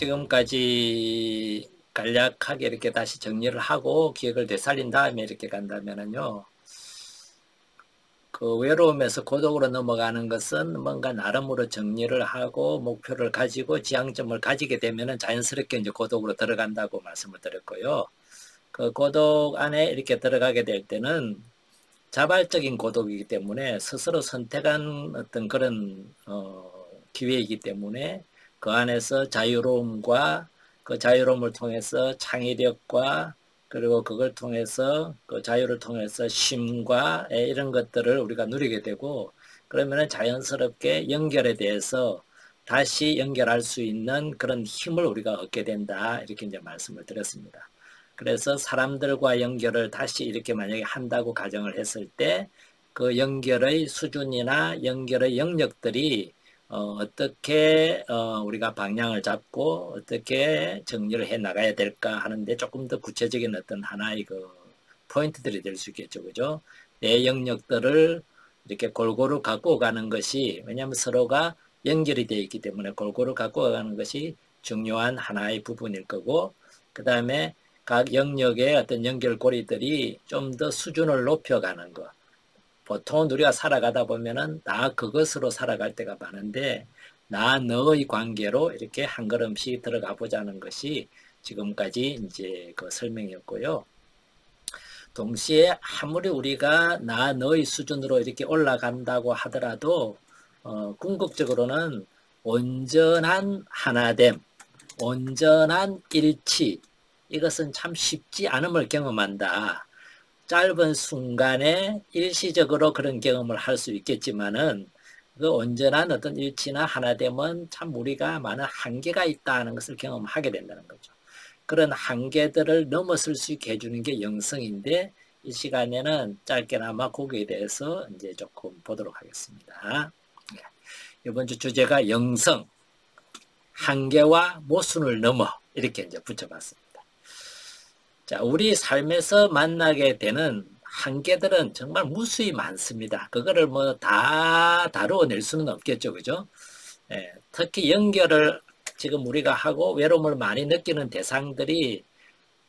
지금까지 간략하게 이렇게 다시 정리를 하고 기억을 되살린 다음에 이렇게 간다면은요, 그 외로움에서 고독으로 넘어가는 것은 뭔가 나름으로 정리를 하고 목표를 가지고 지향점을 가지게 되면은 자연스럽게 이제 고독으로 들어간다고 말씀을 드렸고요. 그 고독 안에 이렇게 들어가게 될 때는 자발적인 고독이기 때문에 스스로 선택한 어떤 그런 기회이기 때문에 그 안에서 자유로움과 그 자유로움을 통해서 창의력과 그리고 그걸 통해서 그 자유를 통해서 쉼과 이런 것들을 우리가 누리게 되고, 그러면은 자연스럽게 연결에 대해서 다시 연결할 수 있는 그런 힘을 우리가 얻게 된다, 이렇게 이제 말씀을 드렸습니다. 그래서 사람들과 연결을 다시 이렇게 만약에 한다고 가정을 했을 때 그 연결의 수준이나 연결의 영역들이 어떻게 우리가 방향을 잡고 어떻게 정리를 해 나가야 될까 하는데 조금 더 구체적인 어떤 하나의 그 포인트들이 될 수 있겠죠. 그죠? 내 영역들을 이렇게 골고루 갖고 가는 것이, 왜냐하면 서로가 연결이 되어 있기 때문에 골고루 갖고 가는 것이 중요한 하나의 부분일 거고, 그 다음에 각 영역의 어떤 연결고리들이 좀 더 수준을 높여가는 것. 보통 우리가 살아가다 보면은 나 그것으로 살아갈 때가 많은데, 나 너의 관계로 이렇게 한 걸음씩 들어가 보자는 것이 지금까지 이제 그 설명이었고요. 동시에 아무리 우리가 나 너의 수준으로 이렇게 올라간다고 하더라도 궁극적으로는 온전한 하나됨, 온전한 일치, 이것은 참 쉽지 않음을 경험한다. 짧은 순간에 일시적으로 그런 경험을 할 수 있겠지만은 그 온전한 어떤 일치나 하나됨은 참 우리가 많은 한계가 있다는 것을 경험하게 된다는 거죠. 그런 한계들을 넘어설 수 있게 해주는 게 영성인데, 이 시간에는 짧게나마 거기에 대해서 이제 조금 보도록 하겠습니다. 이번 주 주제가 영성, 한계와 모순을 넘어, 이렇게 이제 붙여봤습니다. 자, 우리 삶에서 만나게 되는 한계들은 정말 무수히 많습니다. 그거를 뭐 다 다루어낼 수는 없겠죠. 그죠? 특히 연결을 지금 우리가 하고 외로움을 많이 느끼는 대상들이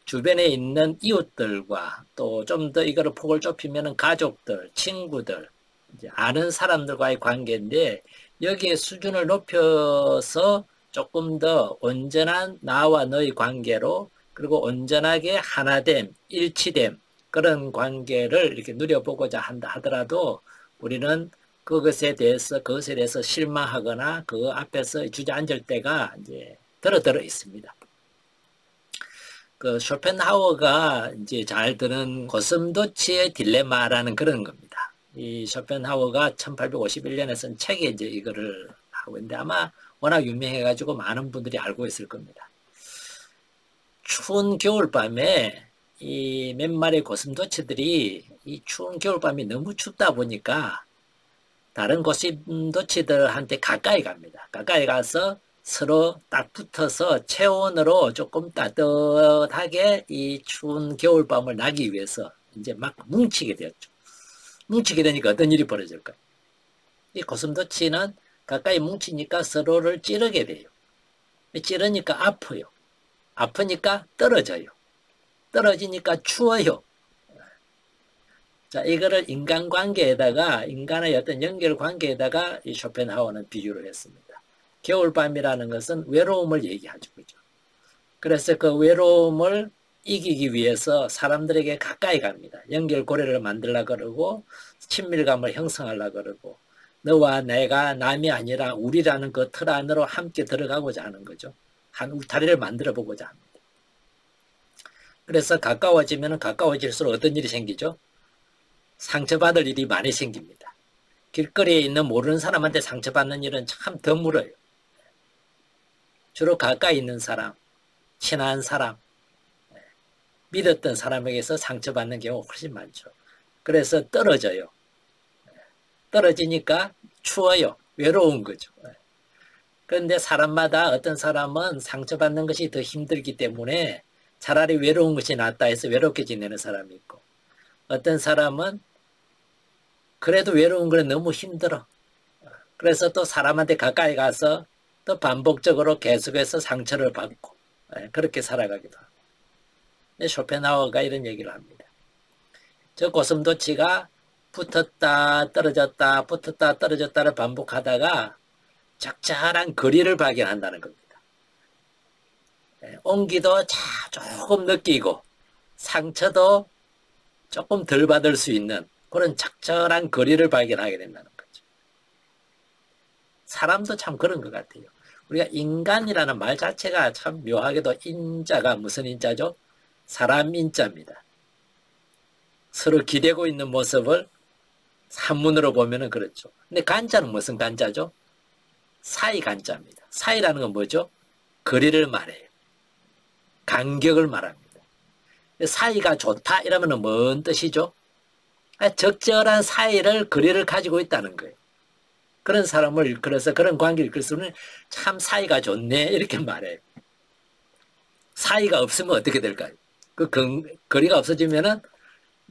주변에 있는 이웃들과 또 좀 더 이거를 폭을 좁히면 가족들, 친구들, 이제 아는 사람들과의 관계인데, 여기에 수준을 높여서 조금 더 온전한 나와 너의 관계로, 그리고 온전하게 하나됨, 일치됨, 그런 관계를 이렇게 누려보고자 한다 하더라도 우리는 그것에 대해서 실망하거나 그 앞에서 주저앉을 때가 이제 들어 있습니다. 그 쇼펜하우어가 이제 잘 드는 고슴도치의 딜레마라는 그런 겁니다. 이 쇼펜하우어가 1851년에 쓴 책에 이제 이거를 하고 있는데, 아마 워낙 유명해가지고 많은 분들이 알고 있을 겁니다. 추운 겨울밤에 이 몇 마리의 고슴도치들이 이 추운 겨울밤이 너무 춥다 보니까 다른 고슴도치들한테 가까이 갑니다. 가까이 가서 서로 딱 붙어서 체온으로 조금 따뜻하게 이 추운 겨울밤을 나기 위해서 이제 막 뭉치게 되었죠. 뭉치게 되니까 어떤 일이 벌어질까요? 이 고슴도치는 가까이 뭉치니까 서로를 찌르게 돼요. 찌르니까 아파요. 아프니까 떨어져요. 떨어지니까 추워요. 자, 이거를 인간관계에다가, 인간의 어떤 연결관계에다가 이 쇼펜하우어는 비유를 했습니다. 겨울밤이라는 것은 외로움을 얘기하죠. 그죠? 그래서 그 외로움을 이기기 위해서 사람들에게 가까이 갑니다. 연결고리를 만들려고 그러고, 친밀감을 형성하려고 그러고, 너와 내가 남이 아니라 우리라는 그 틀 안으로 함께 들어가고자 하는 거죠. 한 울타리를 만들어 보고자 합니다. 그래서 가까워지면 가까워질수록 어떤 일이 생기죠? 상처받을 일이 많이 생깁니다. 길거리에 있는 모르는 사람한테 상처받는 일은 참 드물어요. 주로 가까이 있는 사람, 친한 사람, 믿었던 사람에게서 상처받는 경우가 훨씬 많죠. 그래서 떨어져요. 떨어지니까 추워요. 외로운 거죠. 그런데 사람마다 어떤 사람은 상처받는 것이 더 힘들기 때문에 차라리 외로운 것이 낫다 해서 외롭게 지내는 사람이 있고, 어떤 사람은 그래도 외로운 건 너무 힘들어. 그래서 또 사람한테 가까이 가서 또 반복적으로 계속해서 상처를 받고 그렇게 살아가기도 하고. 쇼펜하우어가 이런 얘기를 합니다. 저 고슴도치가 붙었다 떨어졌다 붙었다 떨어졌다를 반복하다가 적절한 거리를 발견한다는 겁니다. 온기도 조금 느끼고 상처도 조금 덜 받을 수 있는 그런 적절한 거리를 발견하게 된다는 거죠. 사람도 참 그런 것 같아요. 우리가 인간이라는 말 자체가 참 묘하게도 인자가 무슨 인자죠? 사람 인자입니다. 서로 기대고 있는 모습을 한문으로 보면은 그렇죠. 근데 간자는 무슨 간자죠? 사이 간자입니다. 사이라는 건 뭐죠? 거리를 말해요. 간격을 말합니다. 사이가 좋다 이러면 뭔 뜻이죠? 적절한 사이를 거리를 가지고 있다는 거예요. 그런 사람을 그래서 그런 관계를 이끌수는 참 사이가 좋네 이렇게 말해요. 사이가 없으면 어떻게 될까요? 그 거리가 없어지면은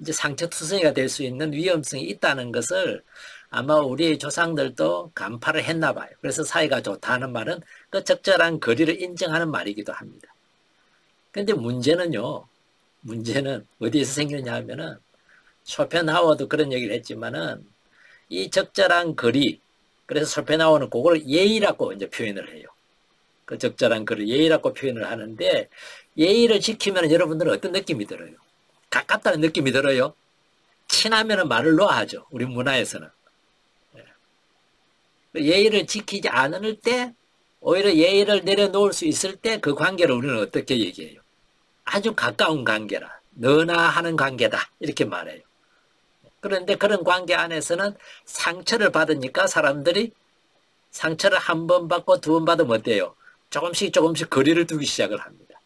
이제 상처투성이가 될 수 있는 위험성이 있다는 것을 아마 우리 조상들도 간파를 했나 봐요. 그래서 사이가 좋다는 말은 그 적절한 거리를 인정하는 말이기도 합니다. 그런데 문제는요. 문제는 어디에서 생기느냐 하면은 쇼펜하우어도 그런 얘기를 했지만은 이 적절한 거리, 그래서 쇼펜하우어는 그걸 예의라고 이제 표현을 해요. 그 적절한 거리 예의라고 표현을 하는데 예의를 지키면 여러분들은 어떤 느낌이 들어요? 가깝다는 느낌이 들어요. 친하면 말을 놓아하죠. 우리 문화에서는. 예의를 지키지 않을 때 오히려 예의를 내려놓을 수 있을 때 그 관계를 우리는 어떻게 얘기해요? 아주 가까운 관계라. 너나 하는 관계다. 이렇게 말해요. 그런데 그런 관계 안에서는 상처를 받으니까 사람들이 상처를 한 번 받고 두 번 받으면 어때요? 조금씩 거리를 두기 시작을 합니다.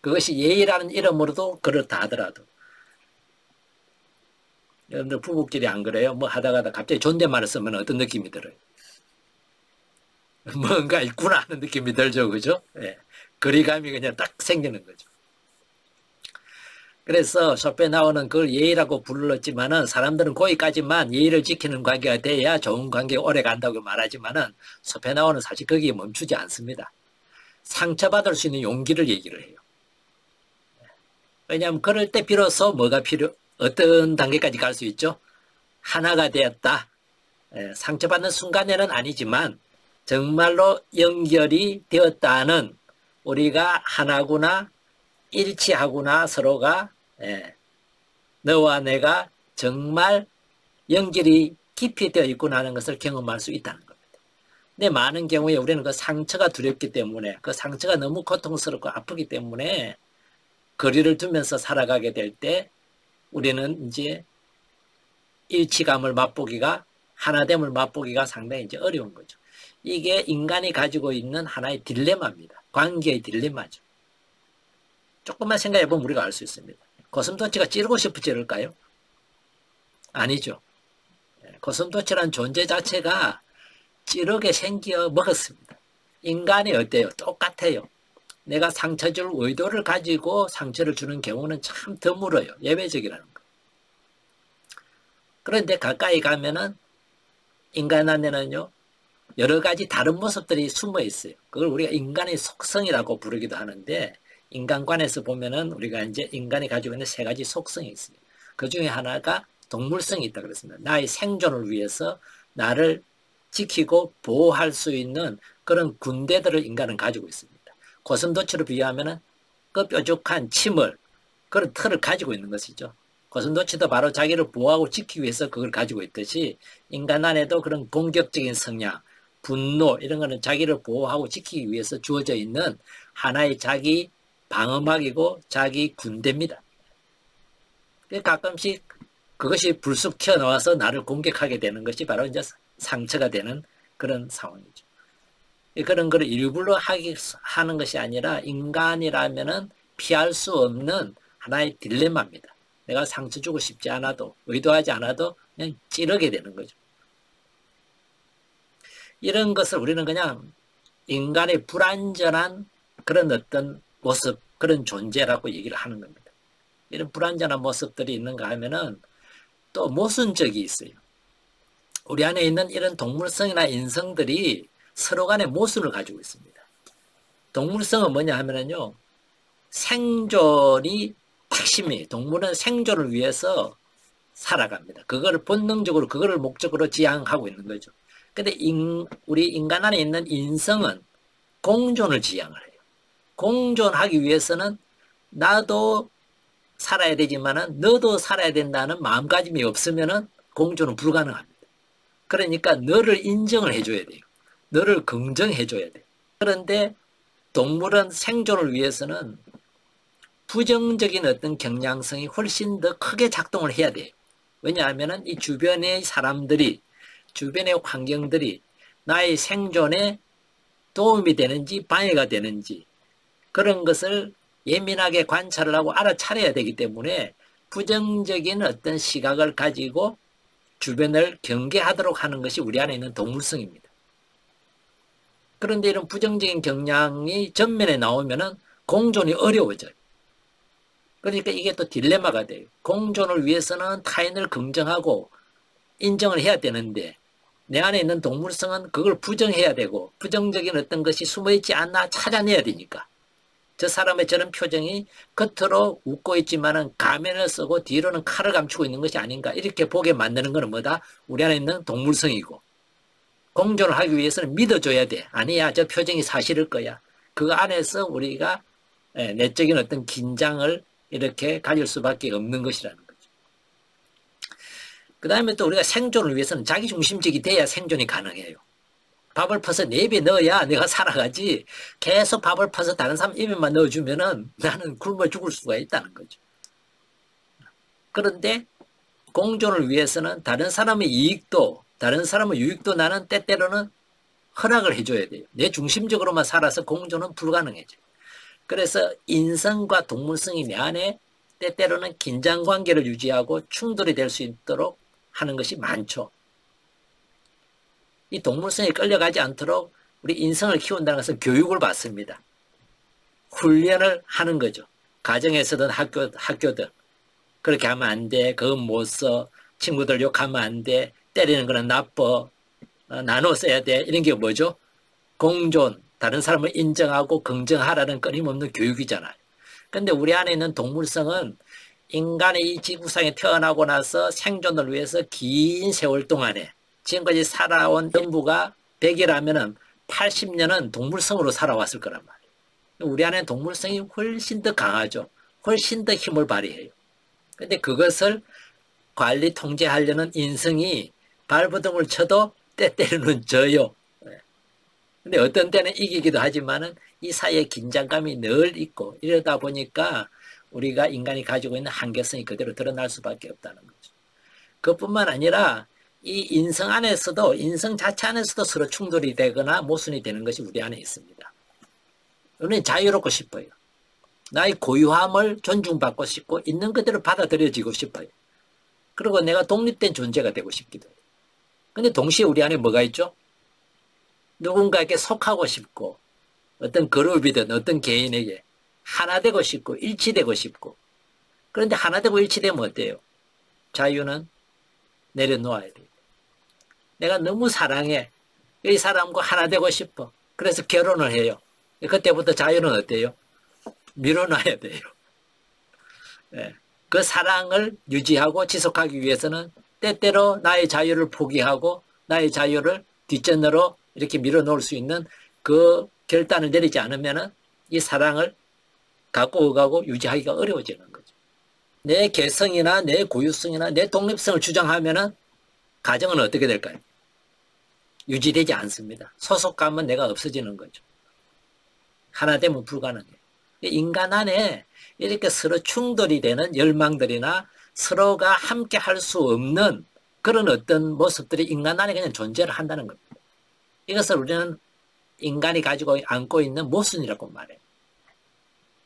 그것이 예의라는 이름으로도 그렇다 하더라도. 여러분들 부부끼리 안 그래요? 뭐 하다가 갑자기 존댓말을 쓰면 어떤 느낌이 들어요? 뭔가 있구나 하는 느낌이 들죠. 그죠? 예. 거리감이 그냥 딱 생기는 거죠. 그래서 쇼펜하우어는 그걸 예의라고 불렀지만은 사람들은 거기까지만 예의를 지키는 관계가 돼야 좋은 관계가 오래 간다고 말하지만은 쇼펜하우어는 사실 거기에 멈추지 않습니다. 상처받을 수 있는 용기를 얘기를 해요. 왜냐하면 그럴 때 비로소 뭐가 어떤 단계까지 갈 수 있죠? 하나가 되었다. 상처받는 순간에는 아니지만 정말로 연결이 되었다는 우리가 하나구나 일치하구나 서로가 너와 내가 정말 연결이 깊이 되어 있구나 하는 것을 경험할 수 있다는 겁니다. 근데 많은 경우에 우리는 그 상처가 두렵기 때문에 그 상처가 너무 고통스럽고 아프기 때문에 거리를 두면서 살아가게 될 때 우리는 이제 일치감을 맛보기가 하나됨을 맛보기가 상당히 이제 어려운 거죠. 이게 인간이 가지고 있는 하나의 딜레마입니다. 관계의 딜레마죠. 조금만 생각해 보면 우리가 알 수 있습니다. 고슴도치가 찌르고 싶어 찌를까요? 아니죠. 고슴도치라는 존재 자체가 찌르게 생겨 먹었습니다. 인간이 어때요? 똑같아요. 내가 상처 줄 의도를 가지고 상처를 주는 경우는 참 드물어요. 예외적이라는 거. 그런데 가까이 가면은 인간 안에는요, 여러 가지 다른 모습들이 숨어 있어요. 그걸 우리가 인간의 속성이라고 부르기도 하는데, 인간관에서 보면은 우리가 이제 인간이 가지고 있는 세 가지 속성이 있어요. 그 중에 하나가 동물성이 있다 그랬습니다. 나의 생존을 위해서 나를 지키고 보호할 수 있는 그런 군대들을 인간은 가지고 있습니다. 고슴도치로 비유하면은 그 뾰족한 침을, 그런 틀을 가지고 있는 것이죠. 고슴도치도 바로 자기를 보호하고 지키기 위해서 그걸 가지고 있듯이 인간 안에도 그런 공격적인 성향, 분노 이런 거는 자기를 보호하고 지키기 위해서 주어져 있는 하나의 자기 방어막이고 자기 군대입니다. 가끔씩 그것이 불쑥 튀어나와서 나를 공격하게 되는 것이 바로 이제 상처가 되는 그런 상황이죠. 그런 걸 일부러 하는 것이 아니라 인간이라면은 피할 수 없는 하나의 딜레마입니다. 내가 상처 주고 싶지 않아도, 의도하지 않아도 그냥 찌르게 되는 거죠. 이런 것을 우리는 그냥 인간의 불완전한 그런 어떤 모습, 그런 존재라고 얘기를 하는 겁니다. 이런 불완전한 모습들이 있는가 하면은 또 모순적이 있어요. 우리 안에 있는 이런 동물성이나 인성들이 서로 간에 모순을 가지고 있습니다. 동물성은 뭐냐 하면은요, 생존이 핵심이에요. 동물은 생존을 위해서 살아갑니다. 그거를 본능적으로, 그거를 목적으로 지향하고 있는 거죠. 근데 우리 인간 안에 있는 인성은 공존을 지향을 해요. 공존하기 위해서는 나도 살아야 되지만은 너도 살아야 된다는 마음가짐이 없으면은 공존은 불가능합니다. 그러니까 너를 인정을 해줘야 돼요. 너를 긍정해줘야 돼요. 그런데 동물은 생존을 위해서는 부정적인 어떤 경향성이 훨씬 더 크게 작동을 해야 돼요. 왜냐하면은 이 주변의 사람들이, 주변의 환경들이 나의 생존에 도움이 되는지 방해가 되는지 그런 것을 예민하게 관찰을 하고 알아차려야 되기 때문에 부정적인 어떤 시각을 가지고 주변을 경계하도록 하는 것이 우리 안에 있는 동물성입니다. 그런데 이런 부정적인 경향이 전면에 나오면은 공존이 어려워져요. 그러니까 이게 또 딜레마가 돼요. 공존을 위해서는 타인을 긍정하고 인정을 해야 되는데 내 안에 있는 동물성은 그걸 부정해야 되고 부정적인 어떤 것이 숨어있지 않나 찾아내야 되니까 저 사람의 저런 표정이 겉으로 웃고 있지만은 가면을 쓰고 뒤로는 칼을 감추고 있는 것이 아닌가 이렇게 보게 만드는 것은 뭐다? 우리 안에 있는 동물성이고 공존을 하기 위해서는 믿어줘야 돼. 아니야, 저 표정이 사실일 거야. 그 안에서 우리가 내적인 어떤 긴장을 이렇게 가질 수밖에 없는 것이라는 거죠. 그 다음에 또 우리가 생존을 위해서는 자기중심적이 돼야 생존이 가능해요. 밥을 퍼서 내 입에 넣어야 내가 살아가지 계속 밥을 퍼서 다른 사람 입에만 넣어주면은 나는 굶어 죽을 수가 있다는 거죠. 그런데 공존을 위해서는 다른 사람의 이익도 다른 사람의 유익도 나는 때때로는 허락을 해줘야 돼요. 내 중심적으로만 살아서 공존은 불가능해져요. 그래서 인성과 동물성이 내 안에 때때로는 긴장관계를 유지하고 충돌이 될 수 있도록 하는 것이 많죠. 이 동물성에 끌려가지 않도록 우리 인성을 키운다는 것은 교육을 받습니다. 훈련을 하는 거죠. 가정에서든 학교든 그렇게 하면 안 돼. 그건 못 써. 친구들 욕하면 안 돼. 때리는 거는 나빠. 나눠 써야 돼. 이런 게 뭐죠? 공존, 다른 사람을 인정하고 긍정하라는 끊임없는 교육이잖아요. 근데 우리 안에 있는 동물성은 인간의 이 지구상에 태어나고 나서 생존을 위해서 긴 세월 동안에 지금까지 살아온 인구가 100이라면 80년은 동물성으로 살아왔을 거란 말이에요. 우리 안에는 동물성이 훨씬 더 강하죠. 훨씬 더 힘을 발휘해요. 근데 그것을 관리 통제하려는 인성이 발버둥을 쳐도 때때로는 져요. 근데 어떤 때는 이기기도 하지만은 이 사이에 긴장감이 늘 있고 이러다 보니까 우리가 인간이 가지고 있는 한계성이 그대로 드러날 수밖에 없다는 거죠. 그뿐만 아니라 이 인성 안에서도 인성 자체 안에서도 서로 충돌이 되거나 모순이 되는 것이 우리 안에 있습니다. 우리는 자유롭고 싶어요. 나의 고유함을 존중받고 싶고 있는 그대로 받아들여지고 싶어요. 그리고 내가 독립된 존재가 되고 싶기도 해요. 근데 동시에 우리 안에 뭐가 있죠? 누군가에게 속하고 싶고 어떤 그룹이든 어떤 개인에게 하나 되고 싶고 일치되고 싶고 그런데 하나 되고 일치되면 어때요? 자유는 내려놓아야 돼요. 내가 너무 사랑해. 이 사람과 하나 되고 싶어. 그래서 결혼을 해요. 그때부터 자유는 어때요? 밀어놔야 돼요. 네. 그 사랑을 유지하고 지속하기 위해서는 때때로 나의 자유를 포기하고 나의 자유를 뒷전으로 이렇게 밀어놓을 수 있는 그 결단을 내리지 않으면 이 사랑을 갖고 가고 유지하기가 어려워지는 거죠. 내 개성이나 내 고유성이나 내 독립성을 주장하면 가정은 어떻게 될까요? 유지되지 않습니다. 소속감은 내가 없어지는 거죠. 하나 되면 불가능해요. 인간 안에 이렇게 서로 충돌이 되는 열망들이나 서로가 함께 할 수 없는 그런 어떤 모습들이 인간 안에 그냥 존재를 한다는 겁니다. 이것을 우리는 인간이 가지고 안고 있는 모순이라고 말해요.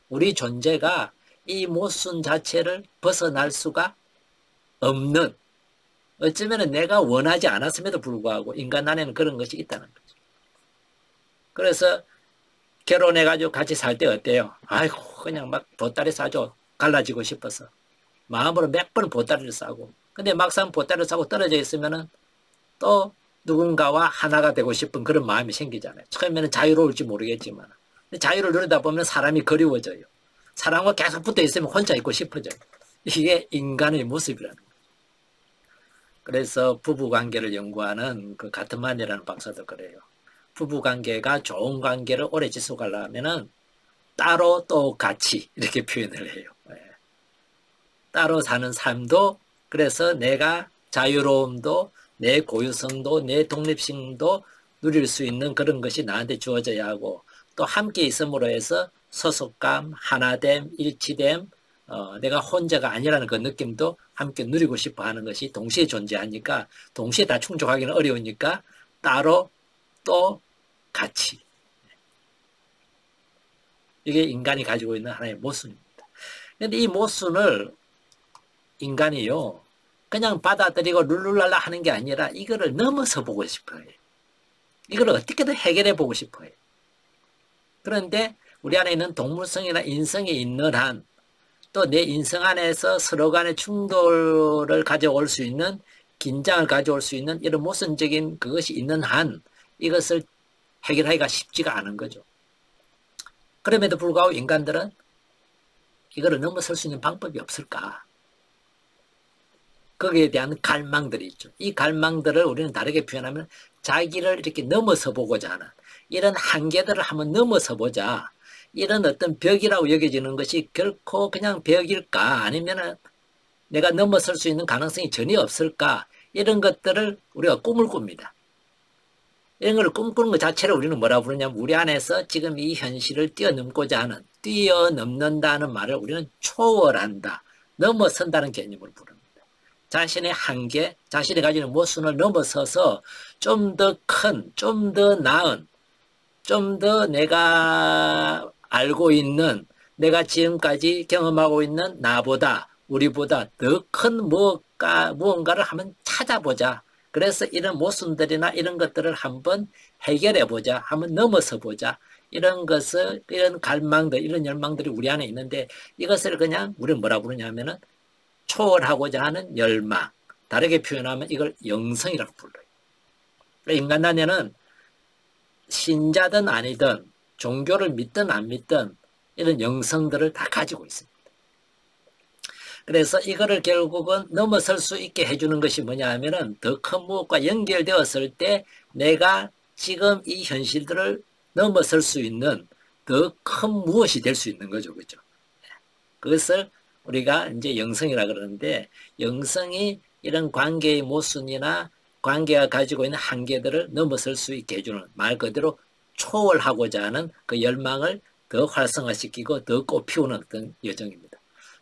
우리 존재가 이 모순 자체를 벗어날 수가 없는, 어쩌면 내가 원하지 않았음에도 불구하고 인간 안에는 그런 것이 있다는 거죠. 그래서 결혼해가지고 같이 살 때 어때요? 아이고 그냥 막 보따리 싸죠. 갈라지고 싶어서. 마음으로 몇 번 보따리를 싸고. 근데 막상 보따리를 싸고 떨어져 있으면은 또 누군가와 하나가 되고 싶은 그런 마음이 생기잖아요. 처음에는 자유로울지 모르겠지만. 근데 자유를 누리다 보면 사람이 그리워져요. 사람과 계속 붙어 있으면 혼자 있고 싶어져요. 이게 인간의 모습이라는 거예요. 그래서 부부관계를 연구하는 그 가트만이라는 박사도 그래요. 부부관계가 좋은 관계를 오래 지속하려면은 따로 또 같이 이렇게 표현을 해요. 따로 사는 삶도, 그래서 내가 자유로움도 내 고유성도 내 독립성도 누릴 수 있는 그런 것이 나한테 주어져야 하고, 또 함께 있음으로 해서 소속감, 하나됨, 일치됨, 내가 혼자가 아니라는 그 느낌도 함께 누리고 싶어 하는 것이 동시에 존재하니까, 동시에 다 충족하기는 어려우니까 따로 또 같이. 이게 인간이 가지고 있는 하나의 모순입니다. 그런데 이 모순을 인간이요, 그냥 받아들이고 룰루랄라 하는 게 아니라 이거를 넘어서 보고 싶어요. 이걸 어떻게든 해결해 보고 싶어요. 그런데 우리 안에 있는 동물성이나 인성이 있는 한, 또 내 인성 안에서 서로 간의 충돌을 가져올 수 있는, 긴장을 가져올 수 있는 이런 모순적인 그것이 있는 한 이것을 해결하기가 쉽지가 않은 거죠. 그럼에도 불구하고 인간들은 이거를 넘어설 수 있는 방법이 없을까? 거기에 대한 갈망들이 있죠. 이 갈망들을 우리는 다르게 표현하면 자기를 이렇게 넘어서 보고자 하는, 이런 한계들을 한번 넘어서 보자. 이런 어떤 벽이라고 여겨지는 것이 결코 그냥 벽일까? 아니면 내가 넘어설 수 있는 가능성이 전혀 없을까? 이런 것들을 우리가 꿈을 꿉니다. 이런 걸 꿈꾸는 것 자체를 우리는 뭐라 부르냐면, 우리 안에서 지금 이 현실을 뛰어넘고자 하는, 뛰어넘는다는 말을 우리는 초월한다, 넘어선다는 개념으로 부릅니다. 자신의 한계, 자신이 가지는 모순을 넘어서서 좀 더 큰, 좀 더 나은, 좀 더 내가 알고 있는, 내가 지금까지 경험하고 있는 나보다, 우리보다 더 큰 무언가를 한번 찾아보자. 그래서 이런 모순들이나 이런 것들을 한번 해결해 보자, 한번 넘어서 보자. 이런 것을, 이런 갈망들, 이런 열망들이 우리 안에 있는데, 이것을 그냥 우리는 뭐라 부르냐면은 초월하고자 하는 열망. 다르게 표현하면 이걸 영성이라고 불러요. 인간 안에는 신자든 아니든, 종교를 믿든 안 믿든 이런 영성들을 다 가지고 있습니다. 그래서 이거를 결국은 넘어설 수 있게 해주는 것이 뭐냐 하면은, 더 큰 무엇과 연결되었을 때 내가 지금 이 현실들을 넘어설 수 있는 더 큰 무엇이 될 수 있는 거죠. 그죠? 그것을 우리가 이제 영성이라 그러는데, 영성이 이런 관계의 모순이나 관계가 가지고 있는 한계들을 넘어설 수 있게 해주는, 말 그대로 초월하고자 하는 그 열망을 더 활성화시키고 더 꽃피우는 어떤 여정입니다.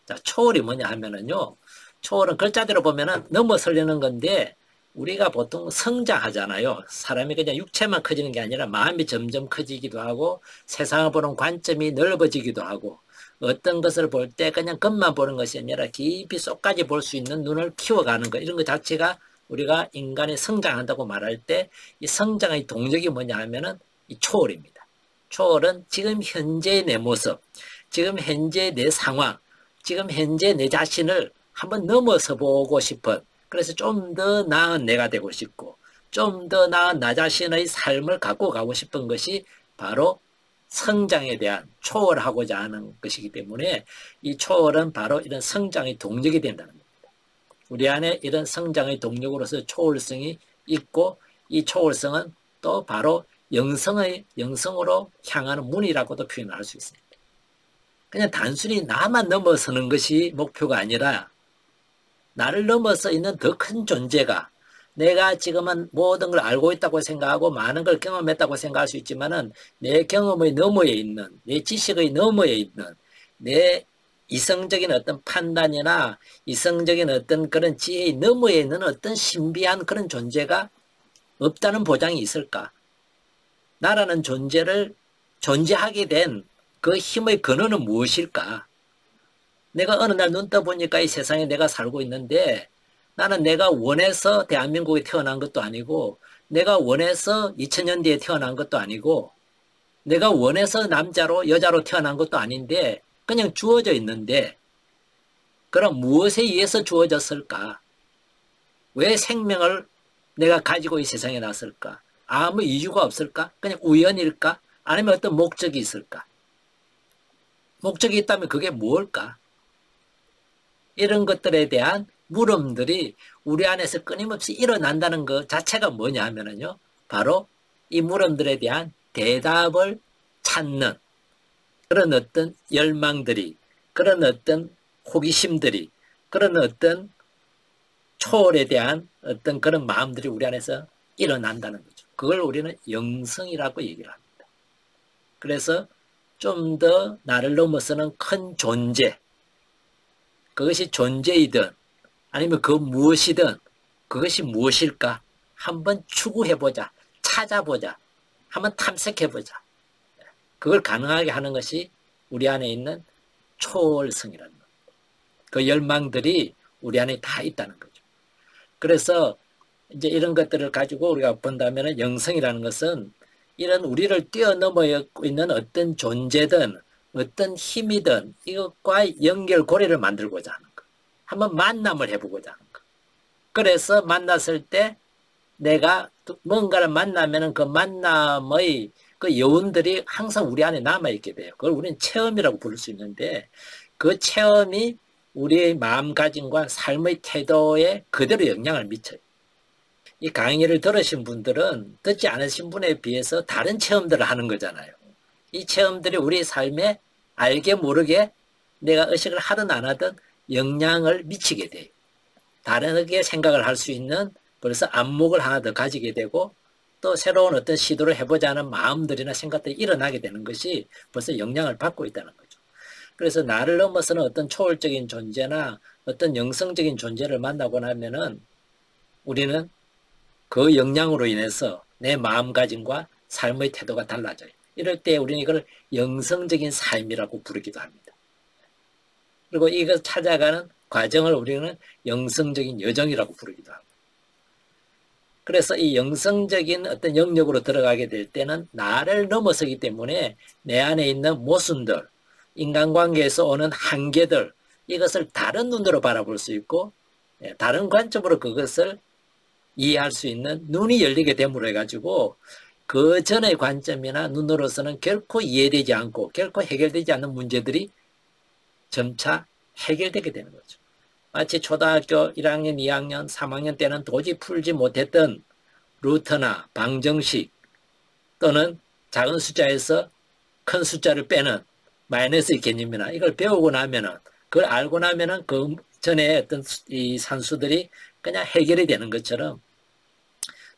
자, 초월이 뭐냐 하면은요, 초월은 글자대로 보면은 넘어서려는 건데, 우리가 보통 성장하잖아요. 사람이 그냥 육체만 커지는 게 아니라 마음이 점점 커지기도 하고, 세상을 보는 관점이 넓어지기도 하고, 어떤 것을 볼 때 그냥 겉만 보는 것이 아니라 깊이 속까지 볼 수 있는 눈을 키워가는 것, 이런 것 자체가 우리가 인간이 성장한다고 말할 때, 이 성장의 동력이 뭐냐 하면은 이 초월입니다. 초월은 지금 현재의 내 모습, 지금 현재의 내 상황, 지금 현재 내 자신을 한번 넘어서 보고 싶은, 그래서 좀 더 나은 내가 되고 싶고, 좀 더 나은 나 자신의 삶을 갖고 가고 싶은 것이 바로 성장에 대한 초월하고자 하는 것이기 때문에, 이 초월은 바로 이런 성장의 동력이 된다는 겁니다. 우리 안에 이런 성장의 동력으로서 초월성이 있고, 이 초월성은 또 바로 영성으로 향하는 문이라고도 표현할 수 있습니다. 그냥 단순히 나만 넘어서는 것이 목표가 아니라, 나를 넘어서 있는 더 큰 존재가, 내가 지금은 모든 걸 알고 있다고 생각하고 많은 걸 경험했다고 생각할 수 있지만은, 내 경험의 너머에 있는, 내 지식의 너머에 있는, 내 이성적인 어떤 판단이나 이성적인 어떤 그런 지혜의 너머에 있는 어떤 신비한 그런 존재가 없다는 보장이 있을까? 나라는 존재를 존재하게 된 그 힘의 근원은 무엇일까? 내가 어느 날 눈 떠보니까 이 세상에 내가 살고 있는데 나는 내가 원해서 대한민국에 태어난 것도 아니고 내가 원해서 2000년대에 태어난 것도 아니고 내가 원해서 남자로 여자로 태어난 것도 아닌데 그냥 주어져 있는데 그럼 무엇에 의해서 주어졌을까? 왜 생명을 내가 가지고 이 세상에 났을까? 아무 이유가 없을까? 그냥 우연일까? 아니면 어떤 목적이 있을까? 목적이 있다면 그게 무엇일까? 이런 것들에 대한 물음들이 우리 안에서 끊임없이 일어난다는 것 자체가 뭐냐 하면은요, 바로 이 물음들에 대한 대답을 찾는 그런 어떤 열망들이, 그런 어떤 호기심들이, 그런 어떤 초월에 대한 어떤 그런 마음들이 우리 안에서 일어난다는 거죠. 그걸 우리는 영성이라고 얘기를 합니다. 그래서 좀 더 나를 넘어서는 큰 존재, 그것이 존재이든 아니면 그 무엇이든 그것이 무엇일까 한번 추구해보자, 찾아보자, 한번 탐색해보자. 그걸 가능하게 하는 것이 우리 안에 있는 초월성이라는 겁니다. 그 열망들이 우리 안에 다 있다는 거죠. 그래서 이제 이런 것들을 가지고 우리가 본다면 영성이라는 것은 이런 우리를 뛰어넘어 있는 어떤 존재든 어떤 힘이든 이것과 연결고리를 만들고자 하는 것. 한번 만남을 해보고자 하는 것. 그래서 만났을 때 내가 뭔가를 만나면 그 만남의 그 여운들이 항상 우리 안에 남아있게 돼요. 그걸 우리는 체험이라고 부를 수 있는데 그 체험이 우리의 마음가짐과 삶의 태도에 그대로 영향을 미쳐요. 이 강의를 들으신 분들은 듣지 않으신 분에 비해서 다른 체험들을 하는 거잖아요. 이 체험들이 우리 삶에 알게 모르게 내가 의식을 하든 안 하든 영향을 미치게 돼요. 다르게 생각을 할 수 있는 그래서 안목을 하나 더 가지게 되고 또 새로운 어떤 시도를 해보자는 마음들이나 생각들이 일어나게 되는 것이 벌써 영향을 받고 있다는 거죠. 그래서 나를 넘어서는 어떤 초월적인 존재나 어떤 영성적인 존재를 만나고 나면은 우리는 그 영향으로 인해서 내 마음가짐과 삶의 태도가 달라져요. 이럴 때 우리는 이걸 영성적인 삶이라고 부르기도 합니다. 그리고 이걸 찾아가는 과정을 우리는 영성적인 여정이라고 부르기도 합니다. 그래서 이 영성적인 어떤 영역으로 들어가게 될 때는 나를 넘어서기 때문에 내 안에 있는 모순들, 인간관계에서 오는 한계들, 이것을 다른 눈으로 바라볼 수 있고 다른 관점으로 그것을 이해할 수 있는 눈이 열리게 됨으로 해가지고 그 전의 관점이나 눈으로서는 결코 이해되지 않고 결코 해결되지 않는 문제들이 점차 해결되게 되는 거죠. 마치 초등학교 1학년, 2학년, 3학년 때는 도저히 풀지 못했던 루트나 방정식 또는 작은 숫자에서 큰 숫자를 빼는 마이너스의 개념이나 이걸 배우고 나면은 그걸 알고 나면은 그 전에 어떤 이 산수들이 그냥 해결이 되는 것처럼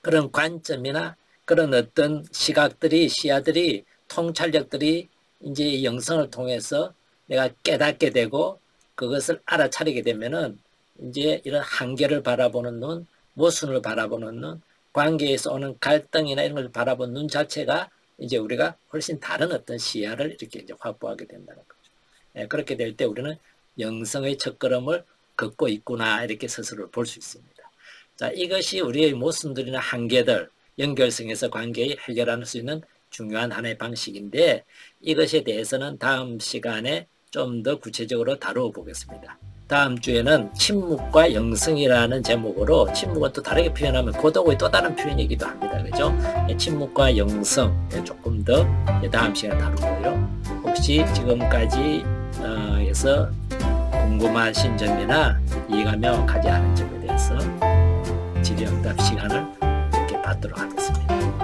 그런 관점이나 그런 어떤 시각들이, 시야들이, 통찰력들이 이제 이 영성을 통해서 내가 깨닫게 되고 그것을 알아차리게 되면은 이제 이런 한계를 바라보는 눈, 모순을 바라보는 눈, 관계에서 오는 갈등이나 이런 걸 바라보는 눈 자체가 이제 우리가 훨씬 다른 어떤 시야를 이렇게 이제 확보하게 된다는 거죠. 그렇게 될 때 우리는 영성의 첫걸음을 걷고 있구나 이렇게 스스로 볼 수 있습니다. 자, 이것이 우리의 모순들이나 한계들, 연결성에서 관계에 해결할 수 있는 중요한 하나의 방식인데 이것에 대해서는 다음 시간에 좀 더 구체적으로 다루어 보겠습니다. 다음 주에는 침묵과 영성이라는 제목으로 침묵은 또 다르게 표현하면 고독의 또 다른 표현이기도 합니다. 그죠? 침묵과 영성 조금 더 다음 시간에 다루고요. 혹시 지금까지 해서 궁금하신 점이나 이해가 명확하지 않은 점에 대해서 질의응답 시간을 이렇게 받도록 하겠습니다.